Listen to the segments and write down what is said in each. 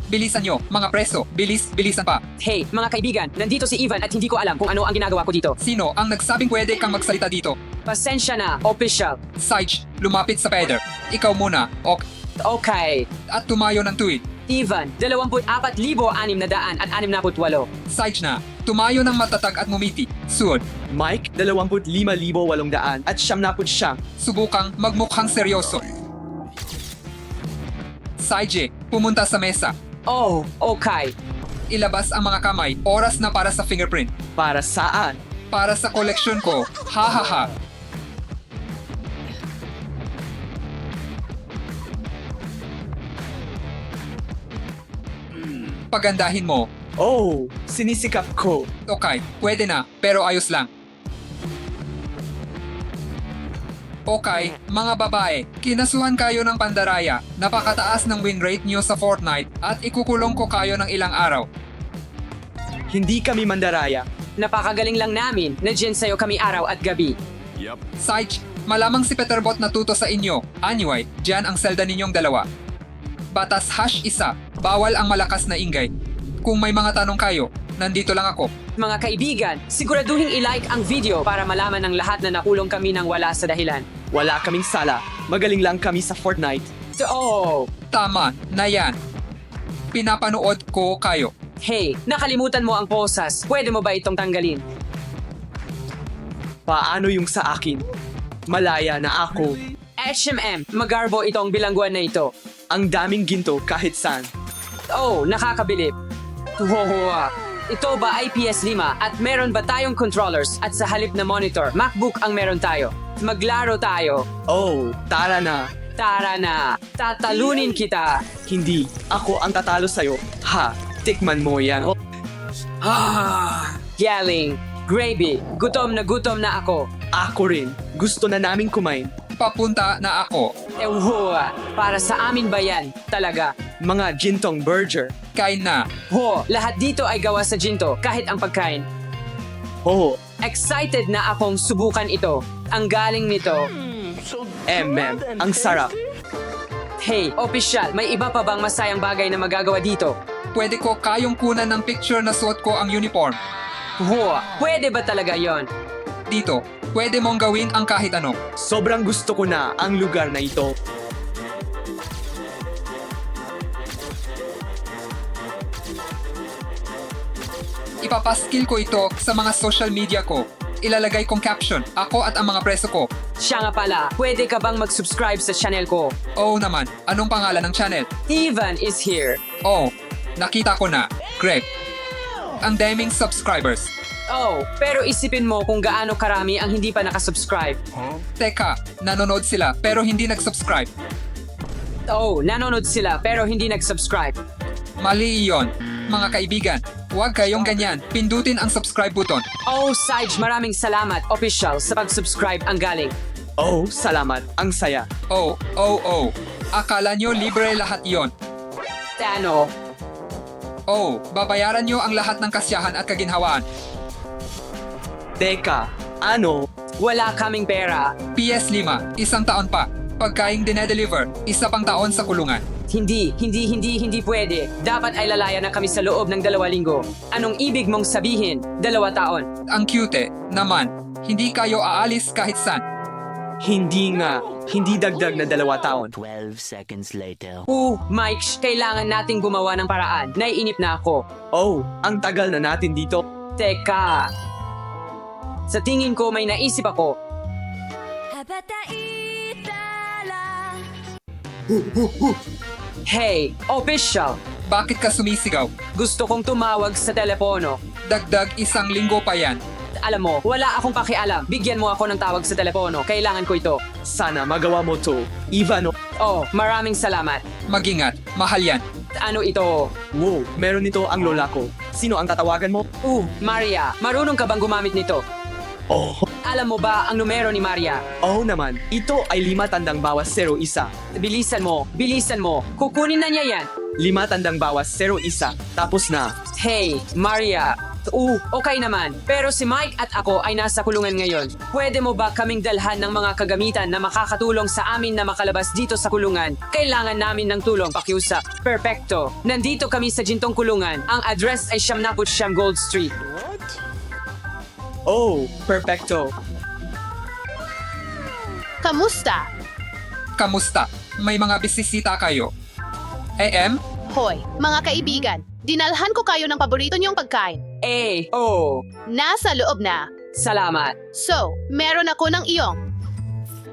Bilisan nyo, mga preso. Bilisan pa. Hey, mga kaibigan, nandito si Ivan at hindi ko alam kung ano ang ginagawa ko dito. Sino ang nagsabing pwede kang magsalita dito? Pasensya na, official. Sage, lumapit sa Peder. Ikaw muna, ok. Okay. At tumayo ng tuwid. Ivan, 24,668. Sage na, tumayo ng matatag at ngumiti. Suod, Mike, 25,800 at 79. subukang magmukhang seryoso. Sage, pumunta sa mesa. Oh, okay. Ilabas ang mga kamay. Oras na para sa fingerprint. Para saan? Para sa koleksyon ko. Ha ha ha. Pagandahin mo. Oh, sinisikap ko. Okay, pwede na, pero ayos lang. Okay, mga babae, kinasuhan kayo ng pandaraya, napakataas ng win rate niyo sa Fortnite at ikukulong ko kayo ng ilang araw. Hindi kami mandaraya. Napakagaling lang namin. Nandiyan sa'yo kami araw at gabi. Sage, malamang si Peterbot natuto sa inyo. Anyway, dyan ang selda ninyong dalawa. Batas #1, bawal ang malakas na ingay. Kung may mga tanong kayo, nandito lang ako. Mga kaibigan, siguraduhin i-like ang video para malaman ng lahat na nakulong kami ng wala sa dahilan. Wala kaming sala. Magaling lang kami sa Fortnite. Oh, Tama, na yan. Pinapanood ko kayo. hey, nakalimutan mo ang posas. Pwede mo ba itong tanggalin? Paano yung sa akin? Malaya na ako. HMM, magarbo itong bilangguan na ito. Ang daming ginto kahit saan. Oh, nakakabilib. Tuhohoa. Ito ba ay PS5 at meron ba tayong controllers at sa halip na monitor, MacBook ang meron tayo. Maglaro tayo. Oh, tara na. Tara na. Tatalunin kita. Hindi. Ako ang tatalo sa'yo. Ha, tikman mo yan. Oh, Yelling. Gravy. Gutom na ako. ako rin. Gusto na naming kumain. Papunta na ako. Ewa. Para sa amin ba yan? Talaga. Mga gintong burger. Kain na. Ho, lahat dito ay gawa sa ginto, kahit ang pagkain. Oh, Excited na akong subukan ito. Ang galing nito. ang sarap. Hey, official, may iba pa bang masayang bagay na magagawa dito? Pwede ko kayong kunan ng picture na suot ko ang uniform. Ho, pwede ba talaga yon? Dito, pwede mong gawin ang kahit ano. Sobrang gusto ko na ang lugar na ito. Ipapaskil ko ito sa mga social media ko. Ilalagay kong caption, ako at ang mga preso ko. Siya nga pala, pwede ka bang mag-subscribe sa channel ko? Oo naman, anong pangalan ng channel? Ivan is here. Oh, nakita ko na. Greg. Ang daming subscribers. Oh, pero isipin mo kung gaano karami ang hindi pa nakasubscribe. Teka, nanonood sila pero hindi nag-subscribe. Oh, nanonood sila pero hindi nag-subscribe. Mali iyon. Mga kaibigan, huwag kayong ganyan. Pindutin ang subscribe button. Oh, Sage, maraming salamat, official, sa pag-subscribe ang galing. Oh, salamat. Ang saya. Oh. Akala nyo libre lahat iyon. Ano? Oh, babayaran nyo ang lahat ng kasyahan at kaginhawaan. Teka, ano? Wala kaming pera. PS5, isang taon pa. Pagkaing dinedeliver, isa pang taon sa kulungan. Hindi pwede. Dapat ay lalaya na kami sa loob ng 2 linggo. Anong ibig mong sabihin? 2 taon. Ang cute naman. Hindi kayo aalis kahit saan. Hindi nga. Hindi dagdag na 2 taon. 12 seconds later. Mike, kailangan nating gumawa ng paraan. Naiinip na ako. Oh, ang tagal na natin dito. Teka. Sa tingin ko may naisip ako. Hey, official! Bakit ka sumisigaw? Gusto kong tumawag sa telepono. Dagdag 1 linggo pa yan. Alam mo, wala akong pakialam. Bigyan mo ako ng tawag sa telepono. Kailangan ko ito. Sana magawa mo to. Ivan, Oh, maraming salamat. Mag-ingat, mahal yan. Ano ito? wow, meron nito ang lola ko. Sino ang tatawagan mo? Maria, marunong ka bang gumamit nito? Oh, Alam mo ba ang numero ni Maria? oh naman. Ito ay 5 tandang bawas 0 isa. Bilisan mo. Kukunin na niya yan. 5 tandang bawas 0 isa. Tapos na. Hey, Maria. Okay naman. Pero si Mike at ako ay nasa kulungan ngayon. Pwede mo ba kaming dalhan ng mga kagamitan na makakatulong sa amin na makalabas dito sa kulungan? Kailangan namin ng tulong, pakiusap. Perfecto. Nandito kami sa gintong kulungan. Ang address ay 79 Gold Street. Oh, perfecto. Kamusta? Kamusta? May mga bisisita kayo? AM? Hoy, mga kaibigan, dinalhan ko kayo ng paborito niyong pagkain. Nasa loob na. Salamat. So, meron ako ng iyong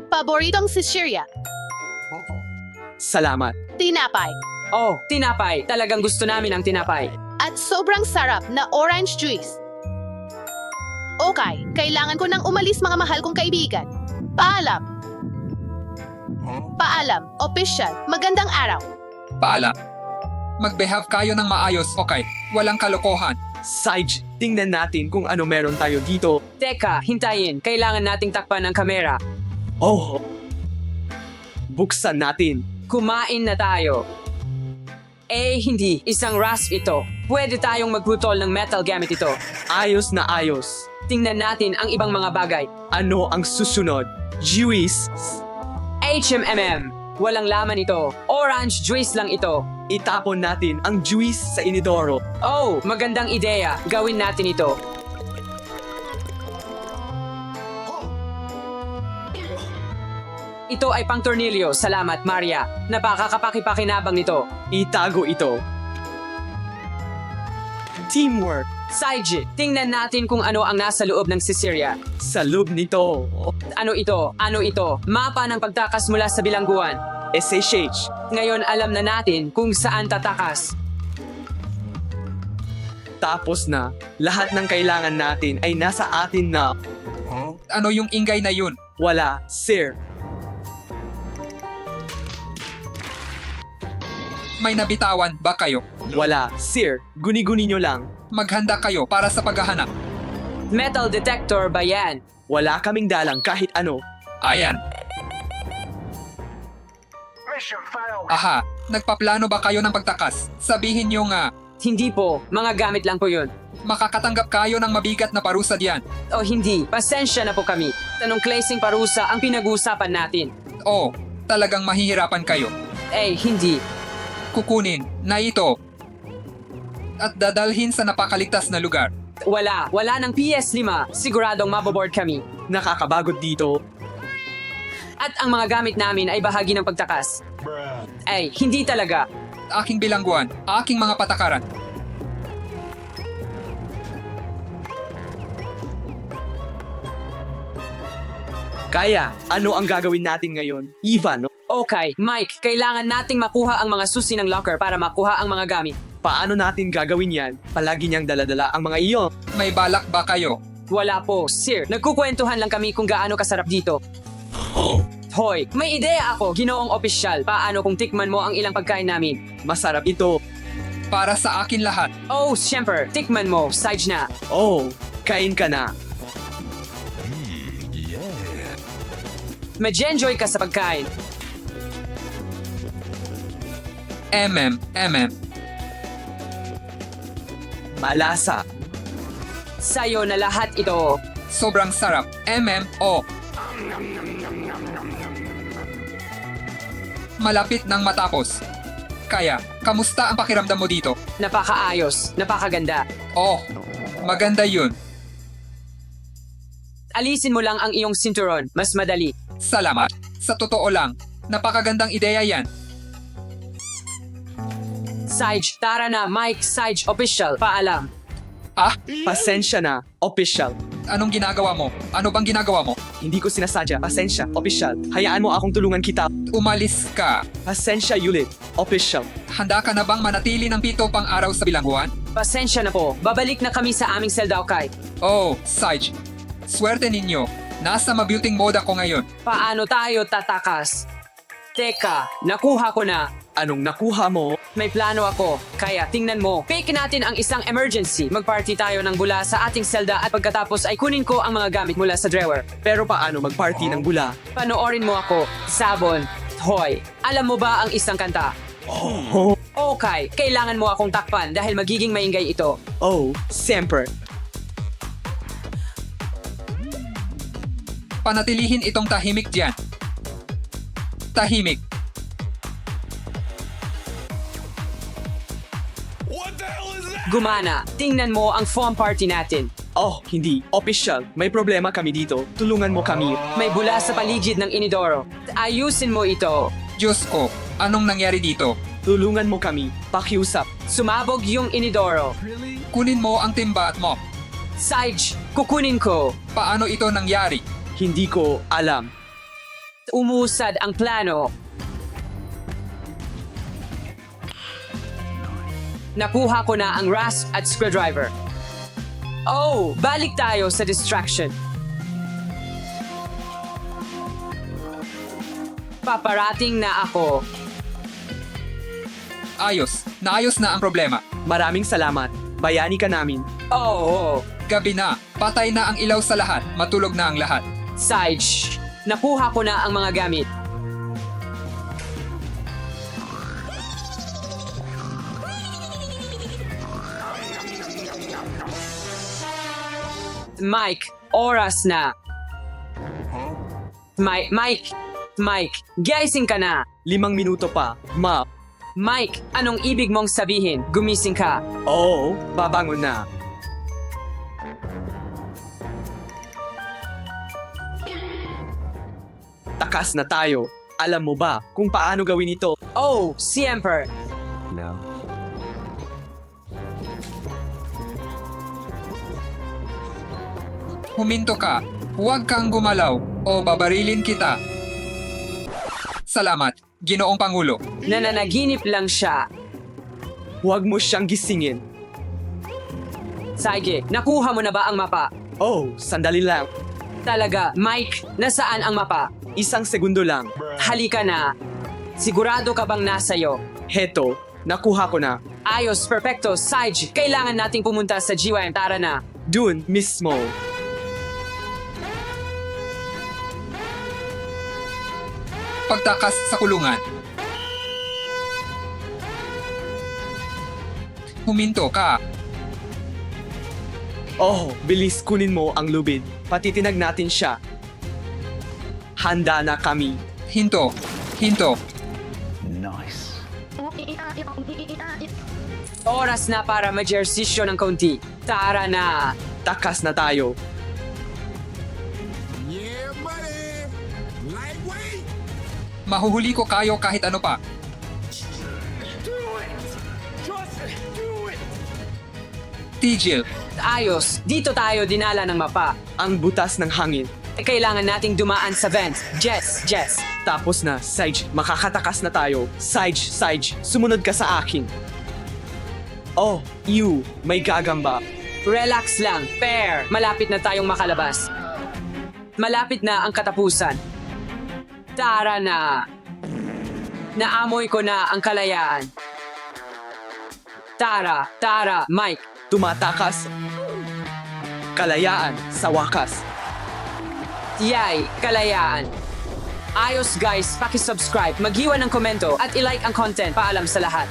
paboritong Sicilia, Salamat. tinapay, Tinapay. Talagang gusto namin ang tinapay. at sobrang sarap na orange juice. Okay, kailangan ko nang umalis mga mahal kong kaibigan. Paalam. Paalam, official. Magandang araw. Paalam. Mag-behave kayo ng maayos, okay? Walang kalokohan. Sage, tingnan natin kung ano meron tayo dito. Teka, hintayin. Kailangan nating takpan ang kamera. Oh. Buksan natin. Kumain na tayo. Hindi. Isang rasp ito. Pwede tayong magputol ng metal gamit ito. Ayos na ayos. Tingnan natin ang ibang mga bagay. Ano ang susunod? Juice. HMMM. Walang laman ito. Orange juice lang ito. Itapon natin ang juice sa inidoro. Magandang ideya. Gawin natin ito. Ito ay pang tornilyo. Salamat, Maria. Napakakapakipakinabang nito. Itago ito. Teamwork. Saiji, tingnan natin kung ano ang nasa loob ng Sicilia. Sa loob nito. Ano ito? Ano ito? Mapa ng pagtakas mula sa bilangguan. SHH. Ngayon alam na natin kung saan tatakas. Tapos na, lahat ng kailangan natin ay nasa atin na. Ano yung ingay na yun? Wala, sir. May nabitawan ba kayo? Wala, sir. Guni-guni nyo lang. Maghanda kayo para sa paghahanap. Metal detector ba yan? Wala kaming dalang kahit ano. Ayan. Aha, nagpaplano ba kayo ng pagtakas? Sabihin nyo nga, Hindi po. Mga gamit lang po yun. makakatanggap kayo ng mabigat na parusa diyan. Hindi. Pasensya na po kami. Anong klaseng parusa ang pinag-uusapan natin? Talagang mahihirapan kayo. Hindi. Kukunin na ito at dadalhin sa napakaligtas na lugar. Wala ng PS5. Siguradong maboboard kami. Nakakabagod dito. At ang mga gamit namin ay bahagi ng pagtakas. Hindi talaga. Aking bilangguan, aking mga patakaran. Kaya, ano ang gagawin natin ngayon? Ivan, Okay, Mike, kailangan nating makuha ang mga susi ng locker para makuha ang mga gamit. paano natin gagawin yan? Palagi niyang daladala ang mga iyon. May balak ba kayo? Wala po, sir. Nagkukwentuhan lang kami kung gaano kasarap dito. Hoy, may ideya ako, ginoong opisyal. Paano kung tikman mo ang ilang pagkain namin? Masarap ito. Para sa akin lahat. Siyempre, tikman mo, Sage na. Oh, kain ka na. Mag-enjoy ka sa pagkain. Malasa. Sa'yo na lahat ito. Sobrang sarap. MMO. Malapit nang matapos. Kaya, kamusta ang pakiramdam mo dito? Napakaayos, napakaganda. Maganda yun. Alisin mo lang ang iyong sinturon, mas madali. Salamat. Sa totoo lang, napakagandang ideya yan. Sage, tara na, Mike, Sage, official, paalam. Pasensya na. Official. Anong ginagawa mo? Ano bang ginagawa mo? Hindi ko sinasadya. Pasensya. Official. Hayaan mo akong tulungan kita. Umalis ka. Pasensya ulit. Official. Handa ka na bang manatili ng 7 pang araw sa bilangguan? Pasensya na po, babalik na kami sa aming selda, okay? Sage. Swerte ninyo. Nasa mabuting mode ako ngayon. Paano tayo tatakas? Teka, nakuha ko na. Anong nakuha mo? May plano ako, kaya tingnan mo. Fake natin ang isang emergency. Magparty tayo ng bula sa ating selda at pagkatapos ay kunin ko ang mga gamit mula sa drawer. Pero paano magparty ng bula? Panoorin mo ako, Sabon. Hoy, alam mo ba ang isang kanta? Okay, kailangan mo akong takpan dahil magiging maingay ito. Siyempre. Panatilihin itong tahimik diyan. Tahimik. Gumana, tingnan mo ang foam party natin. Oh, hindi. Official. May problema kami dito. Tulungan mo kami. May bula sa paligid ng inidoro. Ayusin mo ito. Diyos ko, anong nangyari dito? Tulungan mo kami. Pakiusap. Sumabog yung inidoro. Kunin mo ang timba at mop. Sage, kukunin ko. Paano ito nangyari? Hindi ko alam. Umusad ang plano. Nakuha ko na ang rasp at screwdriver. Oh, balik tayo sa distraction. Paparating na ako. Ayos. Naayos na ang problema. Maraming salamat. Bayani ka namin. Oh, Gabi na. Patay na ang ilaw sa lahat. Matulog na ang lahat. Sage, nakuha ko na ang mga gamit. Mike, oras na. Mike, gising ka na. 5 minuto pa. Ma. Mike, anong ibig mong sabihin? Gumising ka. Oo, babangon na. Takas na tayo. Alam mo ba kung paano gawin ito? Oh, siempre. Huminto ka. Huwag kang gumalaw o babarilin kita. Salamat, Ginoong Pangulo. Nananaginip lang siya. Huwag mo siyang gisingin. Sige, nakuha mo na ba ang mapa? Oh, sandali lang. Talaga, Mike, nasaan ang mapa? 1 segundo lang. Halika na. Sigurado ka bang nasa'yo? Heto, nakuha ko na. Ayos, perfecto, Sage, kailangan nating pumunta sa GYM. Tara na. Dun mismo. Pagtakas sa kulungan. Huminto ka. Oh, bilis kunin mo ang lubid. Patitinag natin siya. Handa na kami. Hinto. Hinto. Oras na para mag-ehersisyo ng kaunti. Tara na. Takas na tayo. Mahuhuli ko kayo kahit ano pa. Tigil. Ayos, dito tayo dinala ng mapa. Ang butas ng hangin. Kailangan nating dumaan sa vent. Jess. Tapos na, Sage, makakatakas na tayo. Sage, sumunod ka sa akin. Oh, may gagamba. Relax lang. Fair. Malapit na tayong makalabas. Malapit na ang katapusan. Tara na. Naamoy ko na ang kalayaan. Tara, Mike. Tumatakas. Kalayaan sa wakas. Yay, kalayaan. Ayos guys, paki-subscribe, mag-iwan ng komento at i-like ang content. Paalam sa lahat.